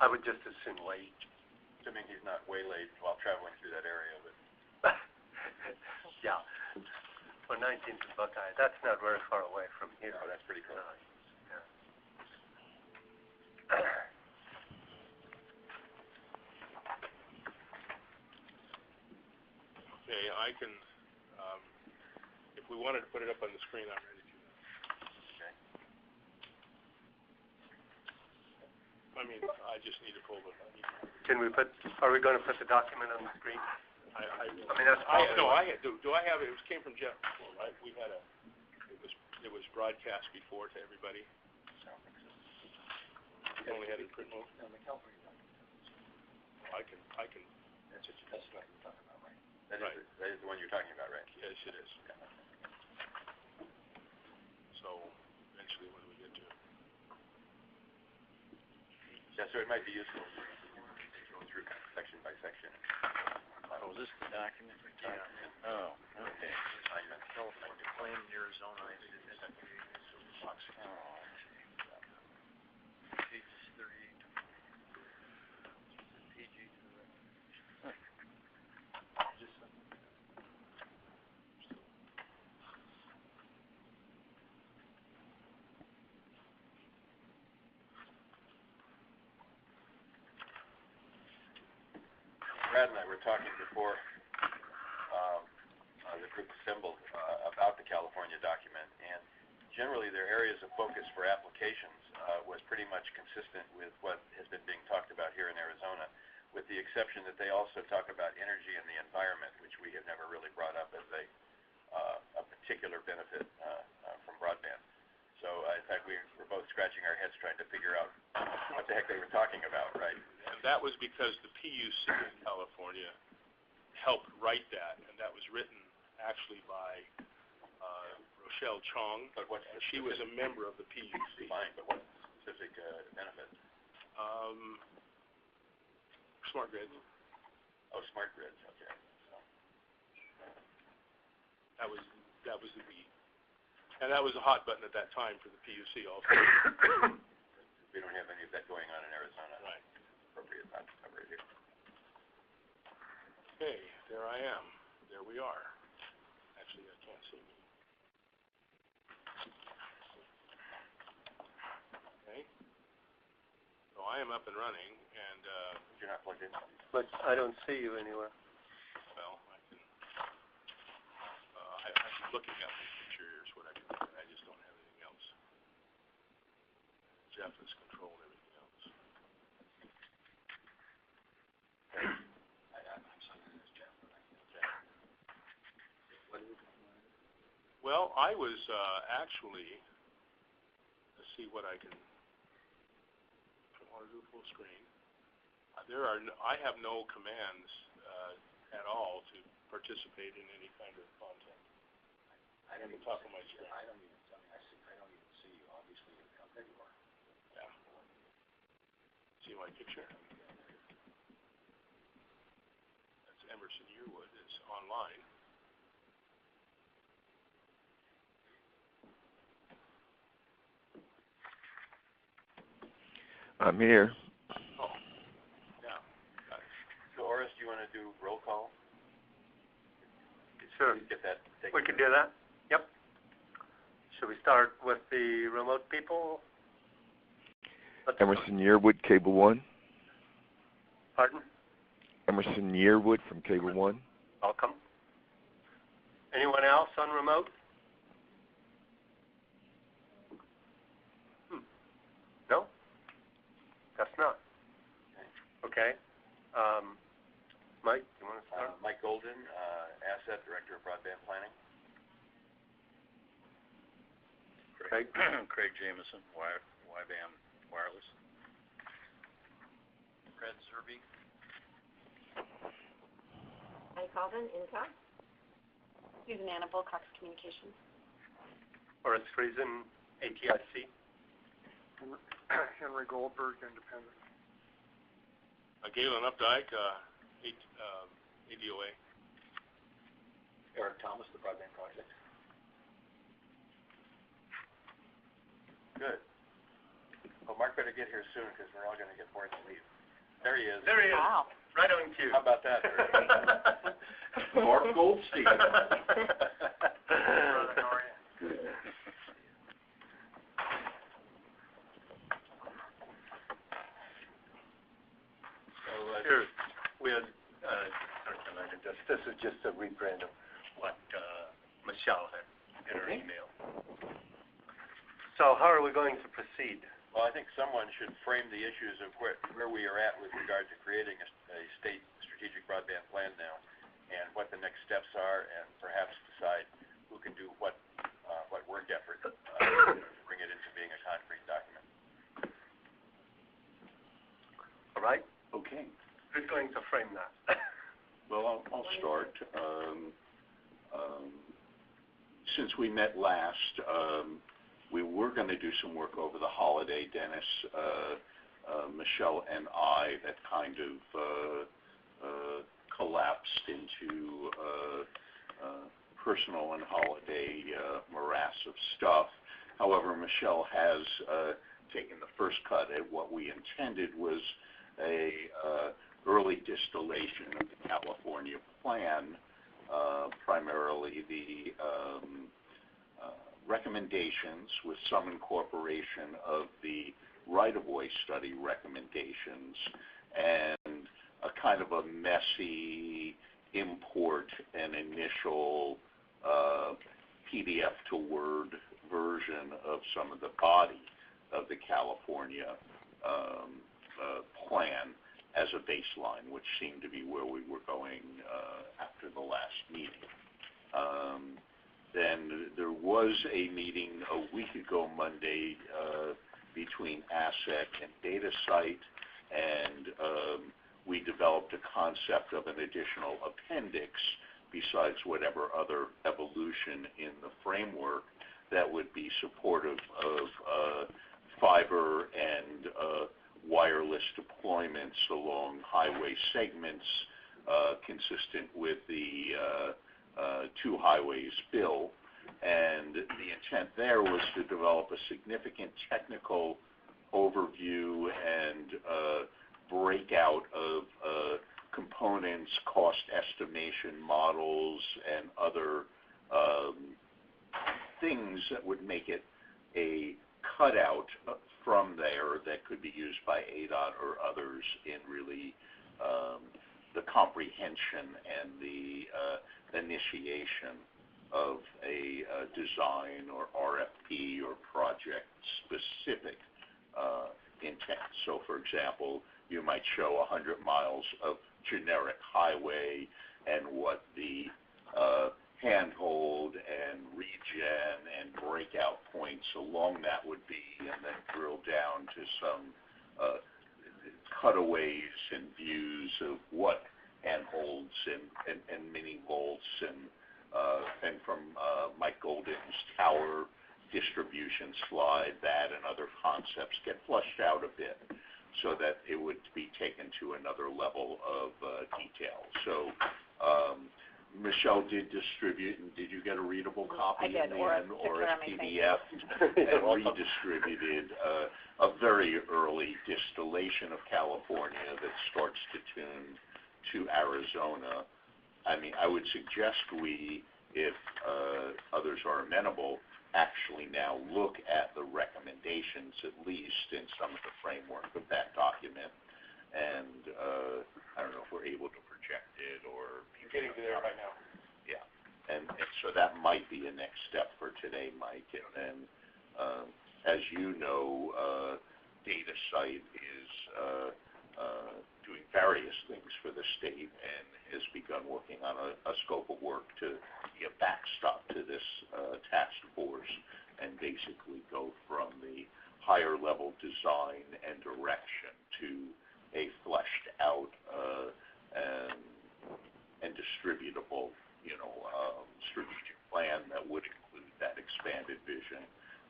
I would just as soon wait. Assuming he's not waylaid while traveling through that area, but. Yeah. Well, 19th and Buckeye, that's not very far away from here. No, that's pretty close. Yeah. Okay, I can, if we wanted to put it up on the screen, I'm ready to. Okay. I mean, I just need to pull the. Are we going to put the document on the screen? I mean, that's probably. Do I have it? It came from Jeff before, right? We had it was broadcast before to everybody. We only had it in print mode. No, the California document. I can. That's what you're talking about, right? That is the one you're talking about, right? Yes, it is. Yeah. So, eventually, when do we get to it? Yeah, so it might be useful to go through kind of section by section. Oh, is this the document? Yeah. Oh, okay. Assignment. California claim in Arizona. Oh, pages 38 to 40. PG to the record. Just Brad and I were talking before the group assembled about the California document, and generally their areas of focus for applications was pretty much consistent with what has been being talked about here in Arizona, with the exception that they also talk about energy and the environment, which we have never really brought up as a particular benefit from broadband. So in fact, we were both scratching our heads trying to figure out what the heck they were talking about, right? And that was because the PUC in California helped write that, and that was written actually by Rochelle Chong. But what's and she was a member of the PUC. Fine, but what specific benefit? Smart grids. Oh, smart grids. Okay. So. That was the key, and that was a hot button at that time for the PUC also. We don't have any of that going on in Arizona. Right. Appropriate not to cover it here. Okay, there I am. There we are. Actually, I can't see me. Okay. So I am up and running, and You're not plugged in? But I don't see you anywhere. well, I can. I'm looking at the picture. Here's what I can do. I just don't have anything else. Jeff has controlled everything else. I'm signing as Jeff. Okay. What is it? Well, I was actually. Let's see what I can. I want to do full screen. I have no commands at all to participate in any kind of content. I don't On the even top of my screen. I don't even see you. Obviously, there you are. Yeah. See my picture? That's Emerson Yearwood. It's online. I'm here. Oh, yeah. Got it. So, Oris, do you want to do roll call? Sure. Get that taken. We can do that? Yep. Should we start with the remote people? Emerson Yearwood, Cable 1. Pardon? Emerson Yearwood from Cable 1. Welcome. Anyone else on remote? No? That's not. Okay. Mike, you want to start? Mike Golden, Asset Director of Broadband Planning. Craig? Craig Jameson, YBAM Wireless. Fred Zerby. Mike Alden, INTA. Susan Annable, Cox Communications. Horace Friesen, ATIC. Henry Goldberg, Independent. Galen Updike, ADOA. Eric Thomas, the Broadband Project. Good. Well, Mark better get here soon because we're all going to get bored to leave. There he is. There he is. Wow. Right on cue. How about that? Mark Goldstein. Brother, how are you? So here, we had, this is just a reprint of what Michelle had in her email. So how are we going to proceed? Well, I think someone should frame the issues of where we are at with regard to creating a state strategic broadband plan now, and what the next steps are, and perhaps decide who can do what work effort to bring it into being a concrete document. All right? Okay. Who's going to frame that? Well, I'll start. Since we met last, we were going to do some work over the holiday, Dennis, Michelle, and I, that kind of collapsed into personal and holiday morass of stuff. However, Michelle has taken the first cut at what we intended was a early distillation of the California plan, primarily the recommendations with some incorporation of the right-of-way study recommendations and a kind of a messy import and initial PDF to Word version of some of the body of the California plan as a baseline, which seemed to be where we were going after the last meeting. Then there was a meeting a week ago Monday between ASSEC and DataSite, and we developed a concept of an additional appendix besides whatever other evolution in the framework that would be supportive of fiber and wireless deployments along highway segments consistent with the Two Highways bill. And the intent there was to develop a significant technical overview and breakout of components, cost estimation models, and other things that would make it a cutout from there that could be used by ADOT or others in really the comprehension and the initiation of a design or RFP or project-specific intent. So, for example, you might show 100 miles of generic highway and what the handhold and regen and breakout points along that would be, and then drill down to some cutaways and views of what handholds and mini volts and from Mike Golden's tower distribution slide, that and other concepts get flushed out a bit so that it would be taken to another level of detail. So Michelle did distribute, and did you get a readable copy I did, in the or end, or a picture PDF, and redistributed a very early distillation of California that starts to tune to Arizona. I mean, I would suggest we, if others are amenable, actually now look at the recommendations, at least in some of the framework of that document. And I don't know if we're able to project it or... You're getting to there right now. Yeah. And so that might be a next step for today, Mike. And then, as you know, DataSite is doing various things for the state and has begun working on a scope of work to be a backstop to this task force and basically go from the higher level design and direction to a fleshed out and distributable, strategic plan that would include that expanded vision,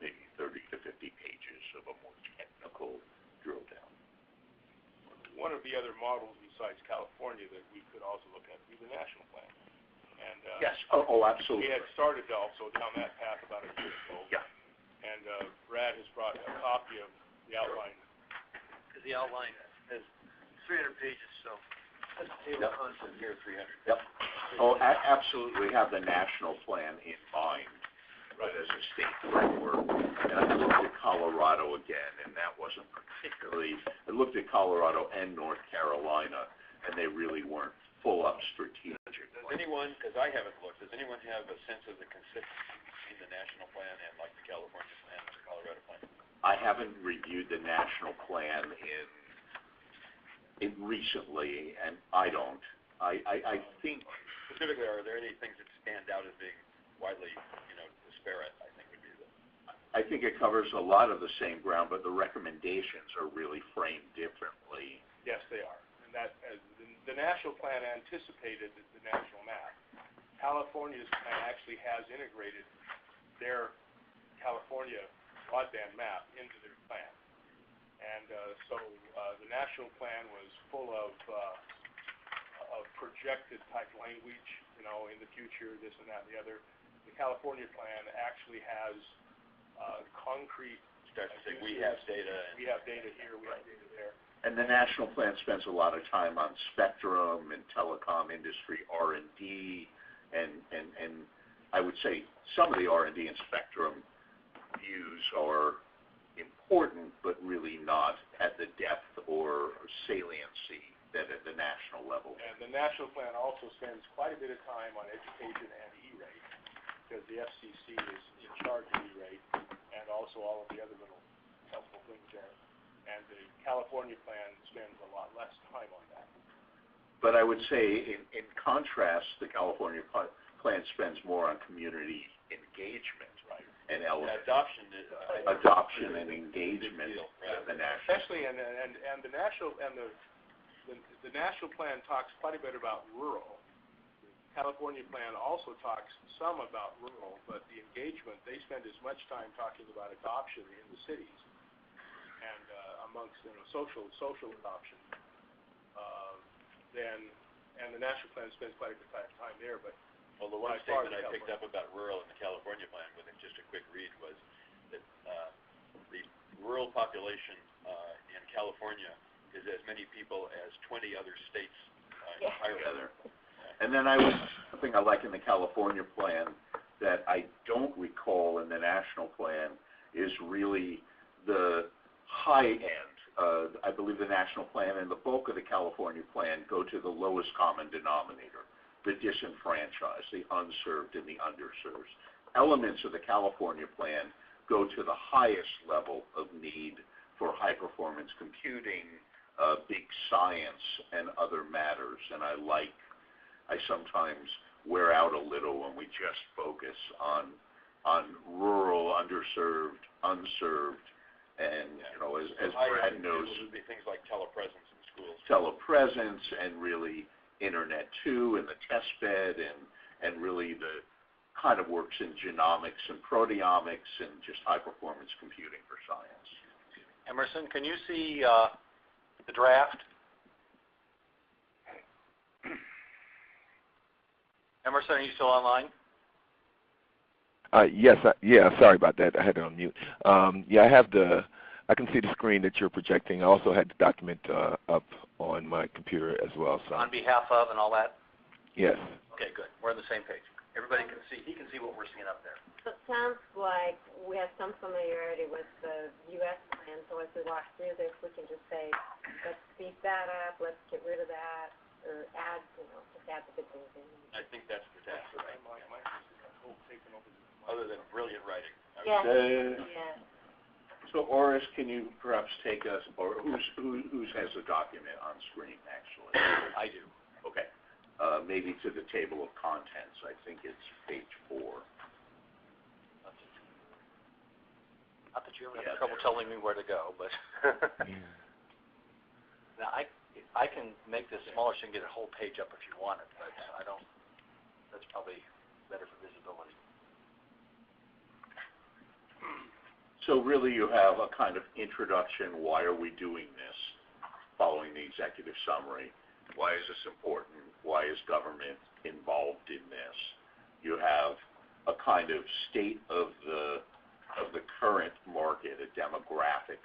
maybe 30 to 50 pages of a more technical drill down. One of the other models besides California that we could also look at would be the national plan. And Yes. Oh, absolutely. we had started also down that path about a year ago. Yeah. And Brad has brought a copy of the outline. Because the outline has 300 pages, so. That's a table of contents. Here, 300. Yep. Oh, absolutely have the national plan in mind, right, as a state framework. And I looked at Colorado again, and that wasn't particularly, I looked at Colorado and North Carolina, and they really weren't full-up strategic Does plans. anyone, because I haven't looked, does anyone have a sense of the consistency between the national plan and like the California plan and the Colorado plan? I haven't reviewed the national plan in recently, and I don't. I think Specifically, are there any things that stand out as being widely, disparate, I think would be the... I think it covers a lot of the same ground, but the recommendations are really framed differently. Yes, they are. And that, the national plan anticipated the national map. California's plan actually has integrated their California broadband map into their plan. And so the national plan was full of projected type language, in the future, this and that and the other. The California plan actually has concrete. Starts to say, we have data. We have data here, we have data there. And the national plan spends a lot of time on spectrum and telecom industry R&D, and I would say some of the R&D and spectrum views are important, but really not at the depth or saliency that at the national level. And the national plan also spends quite a bit of time on education and E-rate, because the FCC is in charge of E-rate, and also all of the other little helpful things there. And the California plan spends a lot less time on that. But I would say, in contrast, the California plan spends more on community engagement. Right. And elements. Adoption is... Adoption and engagement of the national. Especially, and the national, and the national plan talks quite a bit about rural. The California plan also talks some about rural, but the engagement, they spend as much time talking about adoption in the cities and amongst social adoption. And the national plan spends quite a bit of time there, but Well, the one statement I picked up about rural in the California plan, with just a quick read, was that the rural population in California is as many people as 20 other states Together. And then something I like in the California plan that I don't recall in the national plan is really the high end. I believe the national plan and the bulk of the California plan go to the lowest common denominator, the disenfranchised, the unserved, and the underserved. Elements of the California plan go to the highest level of need for high-performance computing, big science, and other matters. And I sometimes wear out a little when we just focus on rural, underserved, unserved, and, as Brad knows, would be things like telepresence in schools. Telepresence and really Internet 2 and the test bed and really the kind of works in genomics and proteomics and just high-performance computing for science. Emerson, can you see the draft? Emerson, are you still online? Yes, sorry about that. I had it on mute. I can see the screen that you're projecting. I also had the document up on my computer as well. So. On behalf of and all that? Yes. Okay, good. We're on the same page. Everybody can see, he can see what we're seeing up there. So it sounds like we have some familiarity with the U.S. plan, so as we walk through this, we can just say, let's beef that up, let's get rid of that, or add, just add the good things in. I think that's the task, right? Other than brilliant writing. Yes, yes. So, Oris, can you perhaps take us, or who has the document on screen, actually? I do. Okay. Maybe to the table of contents. I think it's page 4. Not that you ever have trouble telling me where to go, but now I can make this smaller so you can get a whole page up if you want it, but I don't. That's probably better for visibility. So really you have a kind of introduction, why are we doing this, following the executive summary. Why is this important? Why is government involved in this? You have a kind of state of the current market, a demographic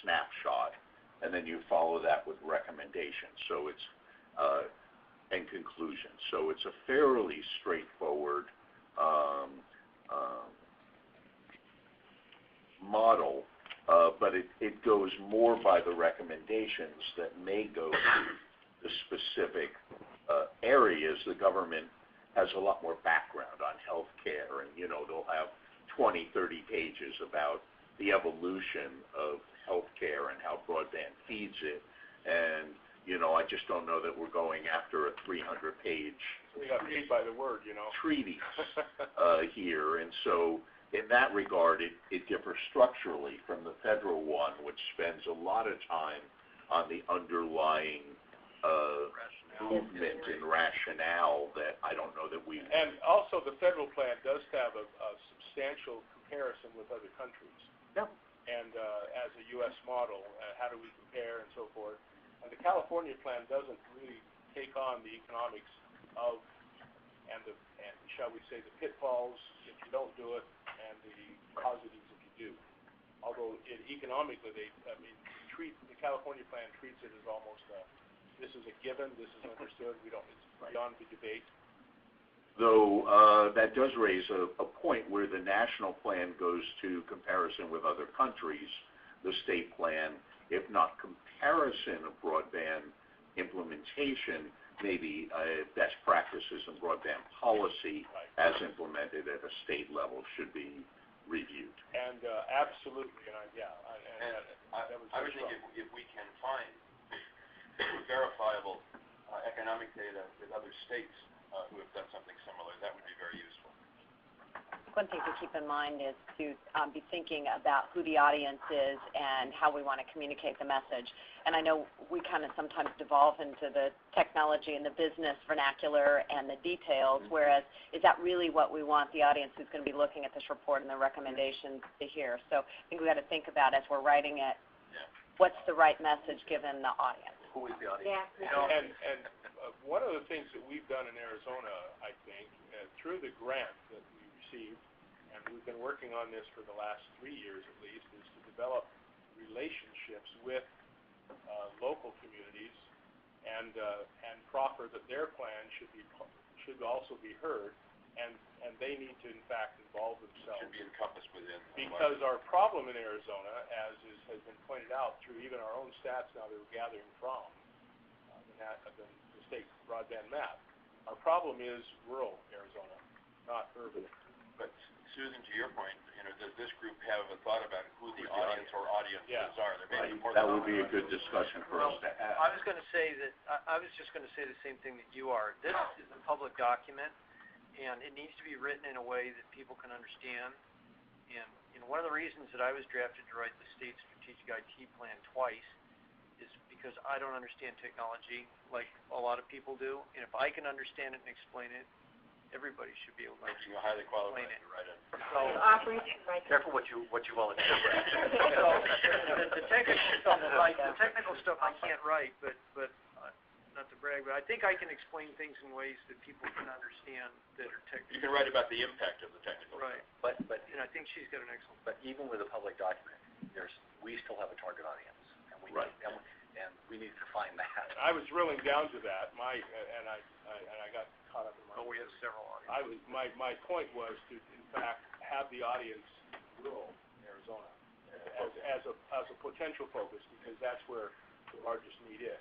snapshot, and then you follow that with recommendations. So it's and conclusions. So it's a fairly straightforward model, but it goes more by the recommendations that may go to the specific areas. The government has a lot more background on healthcare, and they'll have 20, 30 pages about the evolution of healthcare and how broadband feeds it. And I just don't know that we're going after a 300-page We got paid by the word, treatise here. And so in that regard, it differs structurally from the federal one, which spends a lot of time on the underlying movement and rationale that I don't know that we... And also, the federal plan does have a substantial comparison with other countries. Yep. And as a U.S. model, how do we compare and so forth. And the California plan doesn't really take on the economics of, and shall we say, the pitfalls if you don't do it, and the positives if you do. Although economically, the California plan treats it as almost this is a given, this is understood, it's beyond the debate. Though that does raise a point where the national plan goes to comparison with other countries, the state plan, if not comparison of broadband implementation, maybe best practices in broadband policy as implemented at a state level should be reviewed. And absolutely, and I would think if we can find verifiable economic data with other states who have done something similar, that would be very useful. One thing to keep in mind is to be thinking about who the audience is and how we want to communicate the message. And I know we kind of sometimes devolve into the technology and the business vernacular and the details, whereas is that really what we want the audience who's going to be looking at this report and the recommendations to hear? So I think we've got to think about as we're writing it, what's the right message given the audience? Who is the audience? Yeah. And one of the things that we've done in Arizona, I think, through the grant that we received, and we've been working on this for the last 3 years at least, is to develop relationships with local communities and proffer that their plan should also be heard, and they need to in fact involve themselves. Should be encompassed within. Because our problem in Arizona, as has been pointed out through even our own stats now that we're gathering from the state broadband map, our problem is rural Arizona, not urban. But Susan, to your point, does this group have a thought about who the audience or audiences are? There may be more. That would be a good discussion for us to have. I was going to say that I was just going to say the same thing that you are. This is a public document, and it needs to be written in a way that people can understand. And one of the reasons that I was drafted to write the state strategic IT plan twice is because I don't understand technology like a lot of people do, and if I can understand it and explain it, everybody should be able to Making you highly qualified explain it. to write it. So, Right. Careful what you volunteer. so the technical stuff I can't write, but not to brag, but I think I can explain things in ways that people can understand that are technical. You can write about the impact of the technical. Right. But I think she's got an excellent. But even with a public document, we still have a target audience, and we need to find that. I was drilling down to that. I got caught up in my. Oh, we have several audiences. My point was to in fact have the audience rural Arizona as a potential focus, because that's where the largest need is.